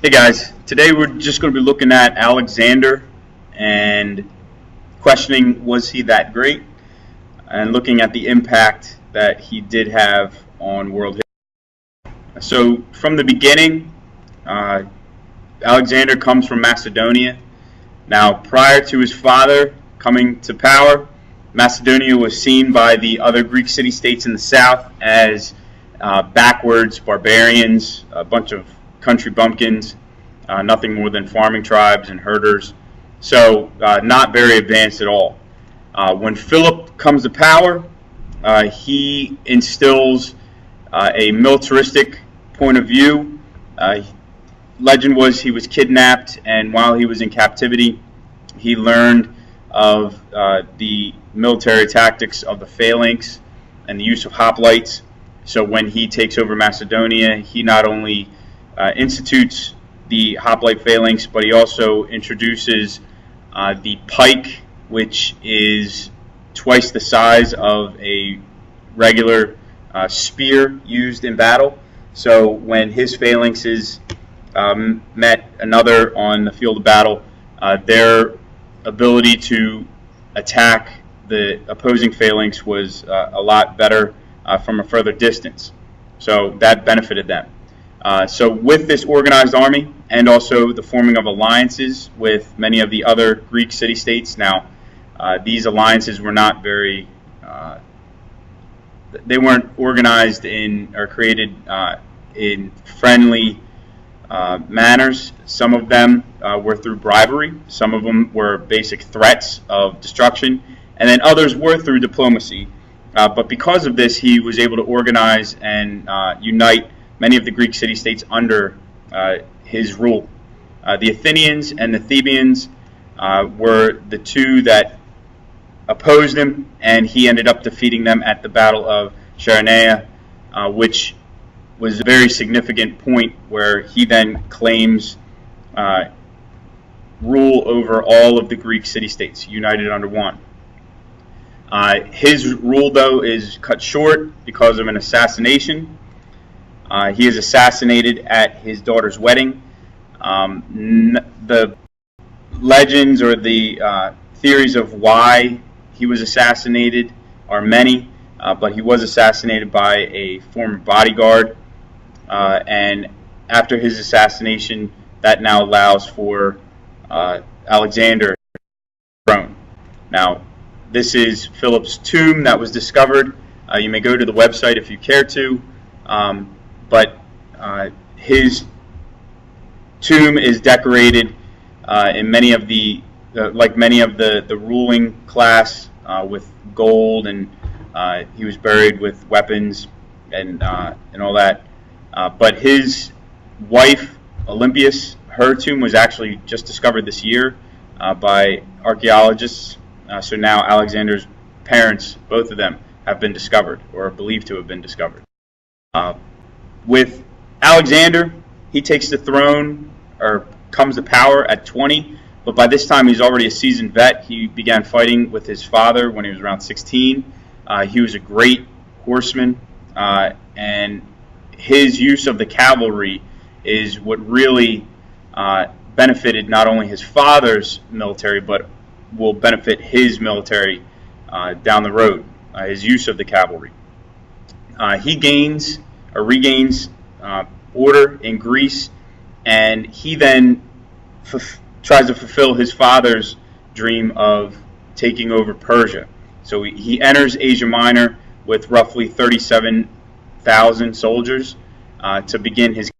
Hey guys, today we're just going to be looking at Alexander and questioning, was he that great, and looking at the impact that he did have on world history. So from the beginning, Alexander comes from Macedonia. Now, prior to his father coming to power, Macedonia was seen by the other Greek city-states in the south as backwards barbarians, a bunch of country bumpkins, nothing more than farming tribes and herders, so not very advanced at all. When Philip comes to power, he instills a militaristic point of view. Legend was he was kidnapped, and while he was in captivity, he learned of the military tactics of the phalanx and the use of hoplites. So when he takes over Macedonia, he not only institutes the hoplite phalanx, but he also introduces the pike, which is twice the size of a regular spear used in battle. So when his phalanxes met another on the field of battle, their ability to attack the opposing phalanx was a lot better from a further distance. So that benefited them. So with this organized army and also the forming of alliances with many of the other Greek city-states, now these alliances were not very, they weren't organized in or created in friendly manners. Some of them were through bribery, some of them were basic threats of destruction, and then others were through diplomacy. But because of this, he was able to organize and unite many of the Greek city-states under his rule. The Athenians and the Thebans were the two that opposed him, and he ended up defeating them at the Battle of Chaeronea, which was a very significant point where he then claims rule over all of the Greek city-states, united under one. His rule, though, is cut short because of an assassination. He is assassinated at his daughter's wedding. The legends or the theories of why he was assassinated are many, but he was assassinated by a former bodyguard, and after his assassination, that now allows for Alexander to the throne. Now, this is Philip's tomb that was discovered. You may go to the website if you care to, but his tomb is decorated in many of the, like many of the ruling class, with gold, and he was buried with weapons and all that. But his wife, Olympias, her tomb was actually just discovered this year by archaeologists. So now Alexander's parents, both of them, have been discovered, or are believed to have been discovered. With Alexander, he takes the throne, or comes to power at 20, but by this time he's already a seasoned vet. He began fighting with his father when he was around 16. He was a great horseman, and his use of the cavalry is what really benefited not only his father's military, but will benefit his military down the road, his use of the cavalry. He gains or regains order in Greece, and he then tries to fulfill his father's dream of taking over Persia. So he enters Asia Minor with roughly 37,000 soldiers to begin his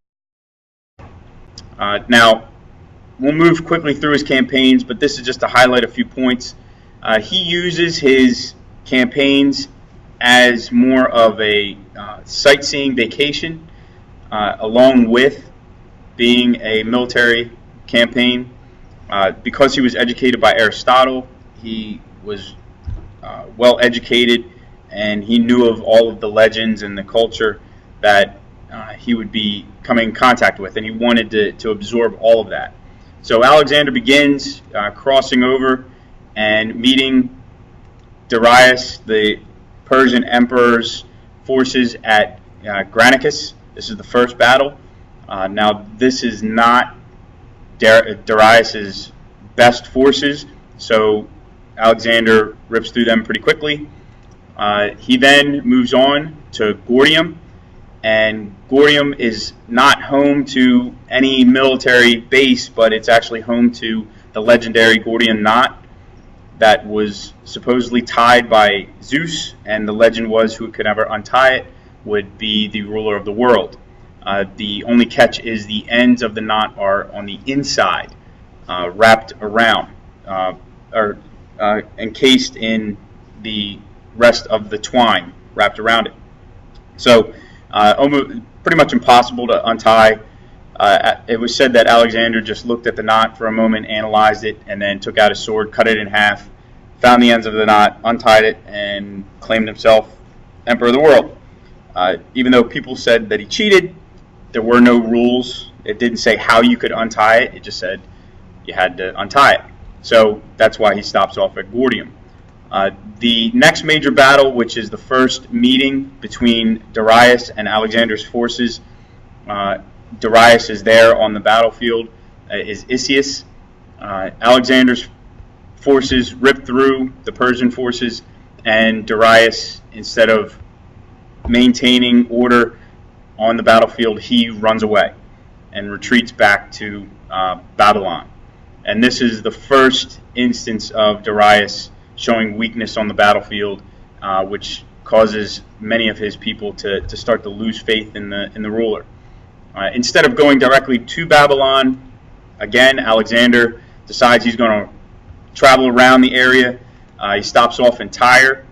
now, we'll move quickly through his campaigns, but this is just to highlight a few points. He uses his campaigns as more of a sightseeing vacation, along with being a military campaign. Because he was educated by Aristotle, he was well educated, and he knew of all of the legends and the culture that he would be coming in contact with, and he wanted to absorb all of that. So Alexander begins crossing over and meeting Darius, the Persian emperor's forces at Granicus. This is the first battle. Now, this is not Darius's best forces, so Alexander rips through them pretty quickly. He then moves on to Gordium, and Gordium is not home to any military base, but it's actually home to the legendary Gordian knot that was supposedly tied by Zeus, and the legend was who could ever untie it would be the ruler of the world. The only catch is the ends of the knot are on the inside, wrapped around, or encased in the rest of the twine wrapped around it. So pretty much impossible to untie. It was said that Alexander just looked at the knot for a moment, analyzed it, and then took out his sword, cut it in half, found the ends of the knot, untied it, and claimed himself emperor of the world. Even though people said that he cheated, there were no rules. It didn't say how you could untie it. It just said you had to untie it. So that's why he stops off at Gordium. The next major battle, which is the first meeting between Darius and Alexander's forces, Darius is there on the battlefield, is Isius. Alexander's forces rip through the Persian forces, and Darius, instead of maintaining order on the battlefield, he runs away and retreats back to Babylon. And this is the first instance of Darius showing weakness on the battlefield, which causes many of his people to start to lose faith in the ruler. Instead of going directly to Babylon, again, Alexander decides he's going to travel around the area. He stops off in Tyre.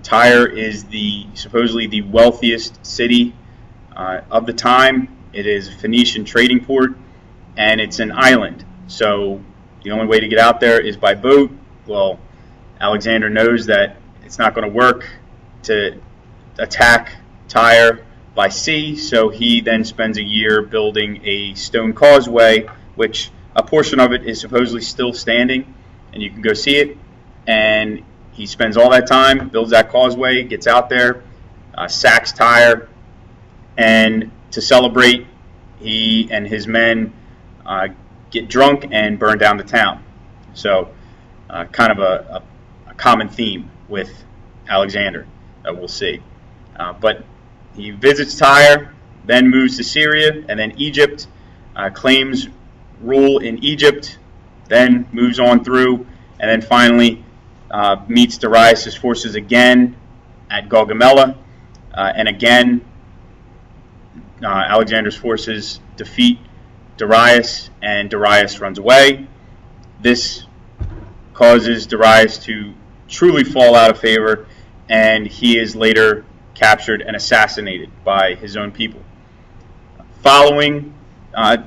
Tyre is supposedly the wealthiest city of the time. It is a Phoenician trading port, and it's an island. So the only way to get out there is by boat. Well, Alexander knows that it's not going to work to attack Tyre by sea, so he then spends a year building a stone causeway, which a portion of it is supposedly still standing, and you can go see it. And he spends all that time, builds that causeway, gets out there, sacks Tyre, and to celebrate, he and his men get drunk and burn down the town. So kind of a common theme with Alexander that we'll see. But he visits Tyre, then moves to Syria, and then Egypt, claims rule in Egypt, then moves on through, and then finally meets Darius' forces again at Gaugamela, and again Alexander's forces defeat Darius, and Darius runs away. This causes Darius to truly fall out of favor, and he is later captured and assassinated by his own people. Following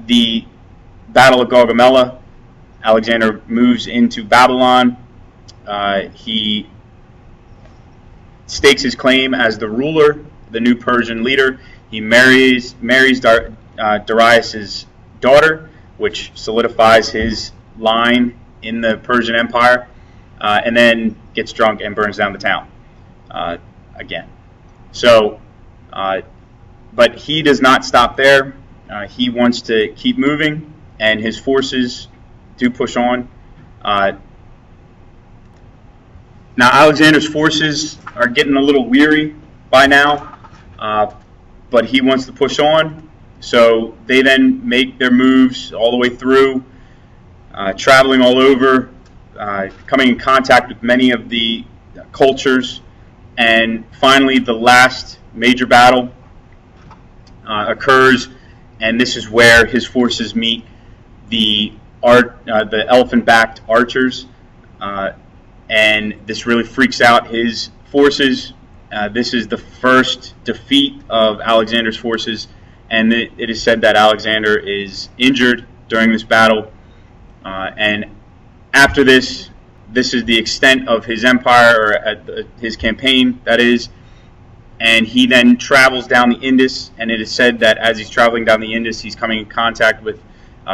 the Battle of Gaugamela, Alexander moves into Babylon. He stakes his claim as the ruler, the new Persian leader. He marries Darius's daughter, which solidifies his line in the Persian Empire, and then gets drunk and burns down the town again. So, but he does not stop there. He wants to keep moving, and his forces do push on. Now, Alexander's forces are getting a little weary by now, but he wants to push on. So they then make their moves all the way through, traveling all over, coming in contact with many of the cultures, and finally the last major battle occurs, and this is where his forces meet the elephant-backed archers, and this really freaks out his forces. This is the first defeat of Alexander's forces, and it is said that Alexander is injured during this battle, and after this is the extent of his empire, or his campaign, that is. And he then travels down the Indus, and it is said that as he's traveling down the Indus, he's coming in contact with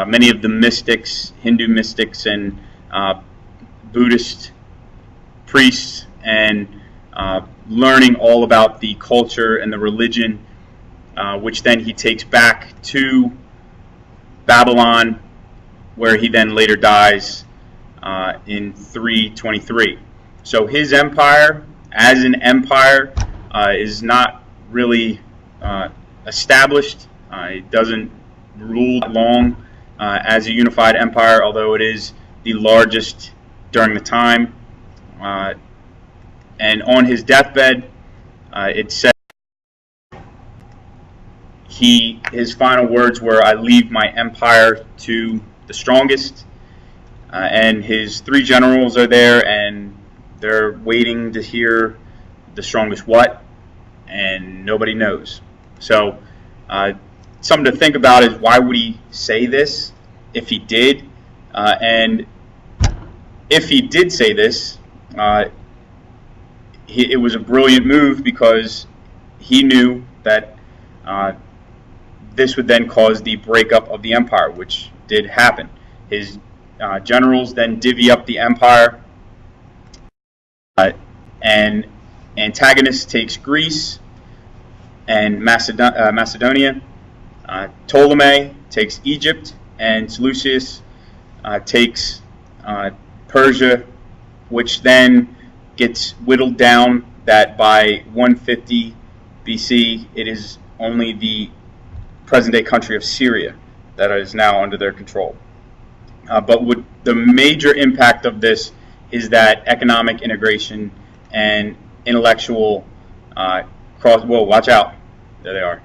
many of the mystics, Hindu mystics, and Buddhist priests, and learning all about the culture and the religion which then he takes back to Babylon, where he then later dies in 323. So his empire, as an empire, is not really established. It doesn't rule long as a unified empire, although it is the largest during the time. And on his deathbed, it said his final words were, "I leave my empire to the strongest." And his 3 generals are there, and they're waiting to hear the strongest what, and nobody knows. So something to think about is, why would he say this if he did? And if he did say this, it was a brilliant move, because he knew that this would then cause the breakup of the empire, which did happen. His generals then divvy up the empire, and Antagonist takes Greece and Macedonia. Ptolemy takes Egypt, and Seleucus takes Persia, which then gets whittled down that by 150 BC it is only the present-day country of Syria that is now under their control. But the major impact of this is that economic integration and intellectual whoa, watch out. There they are.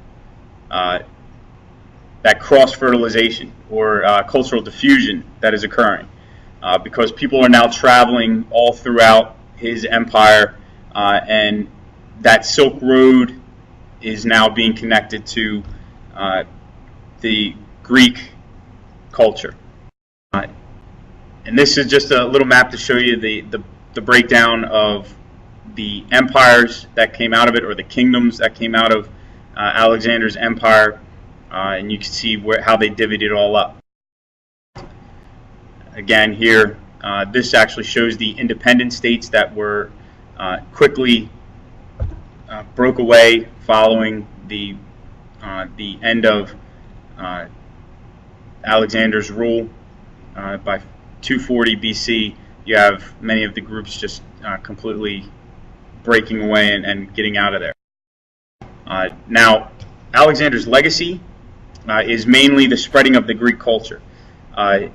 That cross-fertilization or cultural diffusion that is occurring. Because people are now traveling all throughout his empire, and that Silk Road is now being connected to the Greek culture. And this is just a little map to show you the breakdown of the empires that came out of it, or the kingdoms that came out of Alexander's empire, and you can see how they divvied it all up. Again, here, this actually shows the independent states that were quickly broke away following the end of Alexander's rule. By 240 BC, you have many of the groups just completely breaking away and getting out of there. Now, Alexander's legacy is mainly the spreading of the Greek culture.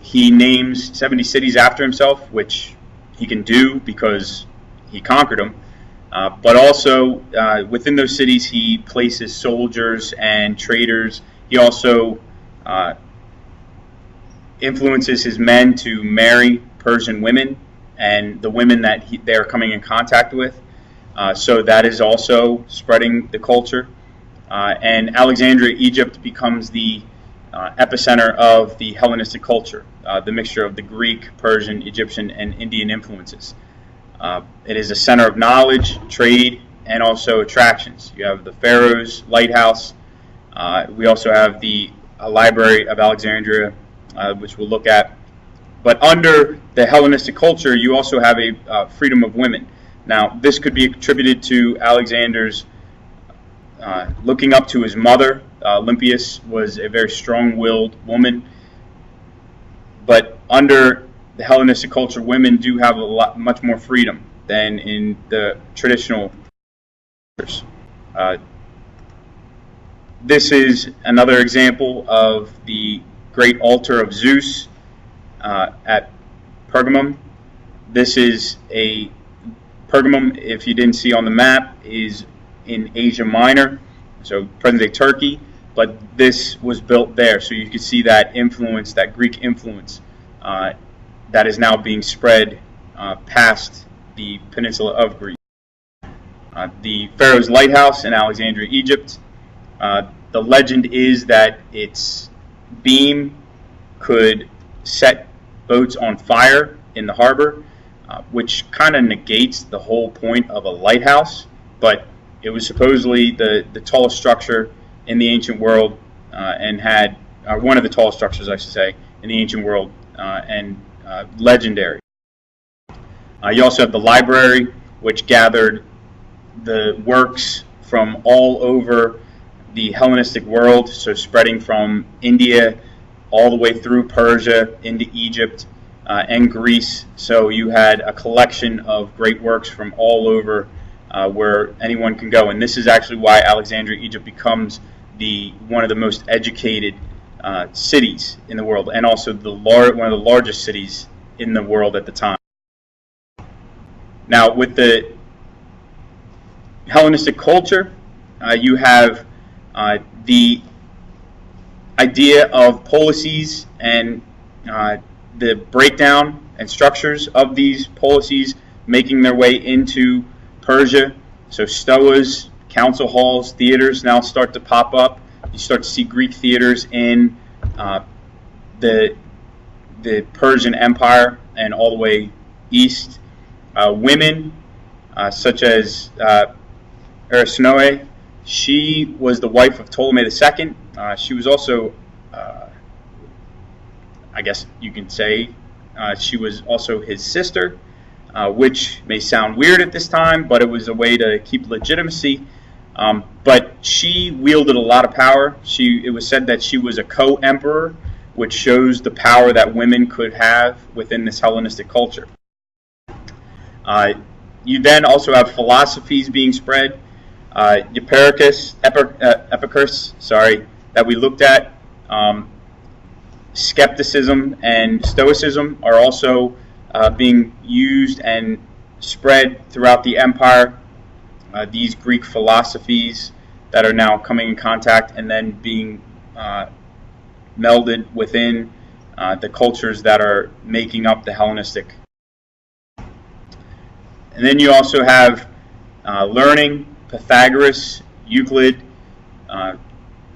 He names 70 cities after himself, which he can do because he conquered them. But also, within those cities, he places soldiers and traders. He also influences his men to marry Persian women and the women that they're coming in contact with. So that is also spreading the culture. And Alexandria, Egypt, becomes the epicenter of the Hellenistic culture, the mixture of the Greek, Persian, Egyptian, and Indian influences. It is a center of knowledge, trade, and also attractions. You have the Pharaoh's lighthouse. We also have the Library of Alexandria, which we'll look at. But under the Hellenistic culture, you also have a freedom of women. Now, this could be attributed to Alexander's looking up to his mother. Olympias was a very strong-willed woman. But under the Hellenistic culture, women do have much more freedom than in the traditional cultures. This is another example of the great altar of Zeus at Pergamum. This is a Pergamum, if you didn't see on the map, is in Asia Minor, so present-day Turkey, but this was built there, so you can see that influence, that Greek influence, that is now being spread past the peninsula of Greece. The Pharaoh's Lighthouse in Alexandria, Egypt. The legend is that its beam could set boats on fire in the harbor, which kind of negates the whole point of a lighthouse, but it was supposedly the tallest structure in the ancient world, and had one of the tallest structures, I should say, in the ancient world, and legendary. You also have the library, which gathered the works from all over the Hellenistic world, so spreading from India all the way through Persia into Egypt and Greece. So you had a collection of great works from all over where anyone can go. And this is actually why Alexandria, Egypt becomes one of the most educated cities in the world, and also one of the largest cities in the world at the time. Now, with the Hellenistic culture, you have the idea of policies and the breakdown and structures of these policies making their way into Persia. So stoas, council halls, theaters now start to pop up. You start to see Greek theaters in the Persian Empire and all the way east. Women, such as Arsinoe, she was the wife of Ptolemy II. She was also, I guess you can say, she was also his sister, which may sound weird at this time, but it was a way to keep legitimacy. But she wielded a lot of power. It was said that she was a co-emperor, which shows the power that women could have within this Hellenistic culture. You then also have philosophies being spread. Epicurus, that we looked at. Skepticism and Stoicism are also being used and spread throughout the empire. These Greek philosophies that are now coming in contact and then being melded within the cultures that are making up the Hellenistic. And then you also have learning, Pythagoras, Euclid,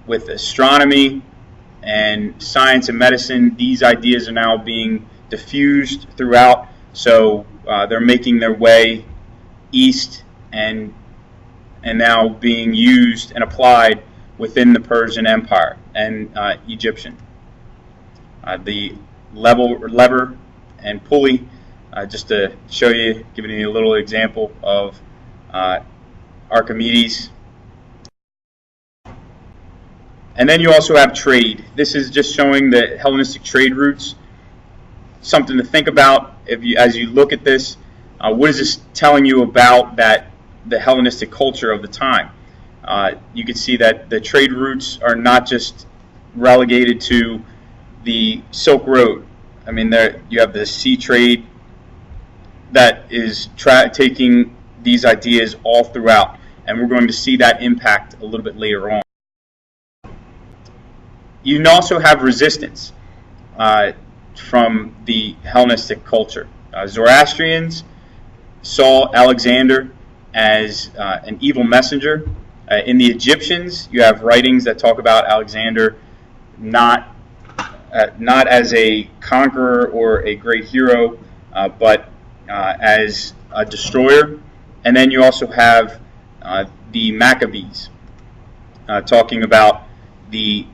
with astronomy and science and medicine. These ideas are now being diffused throughout, so they're making their way east and now being used and applied within the Persian Empire and Egyptian. The lever and pulley, just to show you, giving you a little example of Archimedes. And then you also have trade. This is just showing the Hellenistic trade routes. Something to think about as you look at this. What is this telling you about the Hellenistic culture of the time? You can see that the trade routes are not just relegated to the Silk Road. I mean, you have the sea trade that is taking these ideas all throughout, and we're going to see that impact a little bit later on. You also have resistance from the Hellenistic culture. Zoroastrians saw Alexander as an evil messenger. In the Egyptians, you have writings that talk about Alexander not as a conqueror or a great hero, but as a destroyer. And then you also have the Maccabees, talking about the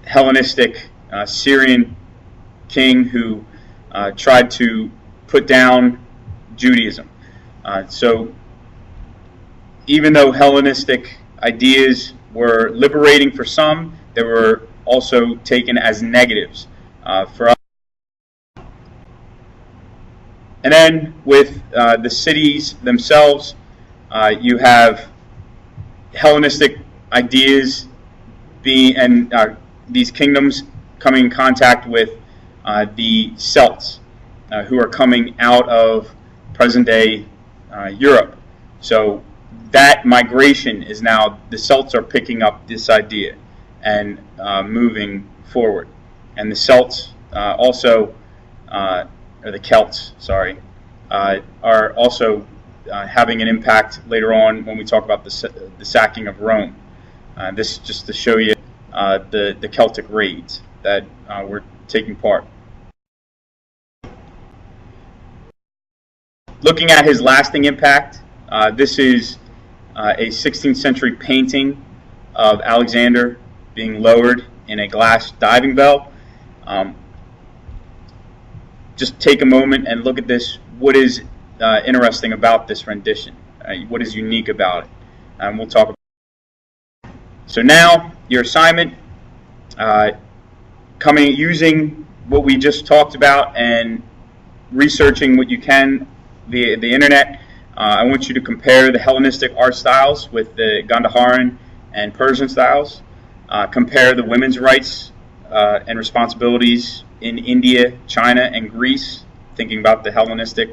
Hellenistic Syrian king who tried to put down Judaism. So even though Hellenistic ideas were liberating for some, they were also taken as negatives for others. And then with the cities themselves, you have Hellenistic ideas these kingdoms coming in contact with the Celts, who are coming out of present-day Europe. So that migration is now, the Celts are picking up this idea and moving forward. And the Celts also, or the Celts, sorry, are also having an impact later on when we talk about the sacking of Rome. This just to show you the Celtic raids that were taking part. Looking at his lasting impact, this is a 16th century painting of Alexander being lowered in a glass diving bell. Just take a moment and look at this. What is interesting about this rendition? What is unique about it? And we'll talk about it. So now your assignment, using what we just talked about and researching what you can via the internet. I want you to compare the Hellenistic art styles with the Gandharan and Persian styles. Compare the women's rights and responsibilities in India, China, and Greece, thinking about the Hellenistic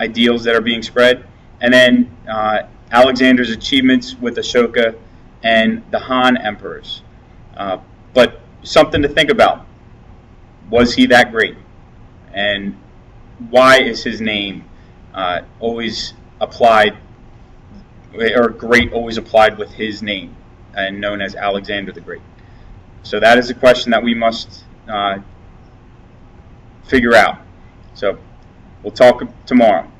ideals that are being spread. And then Alexander's achievements with Ashoka and the Han emperors. But something to think about. Was he that great? And why is his name always applied, or great always applied with his name and known as Alexander the Great? So that is a question that we must figure out. So we'll talk tomorrow.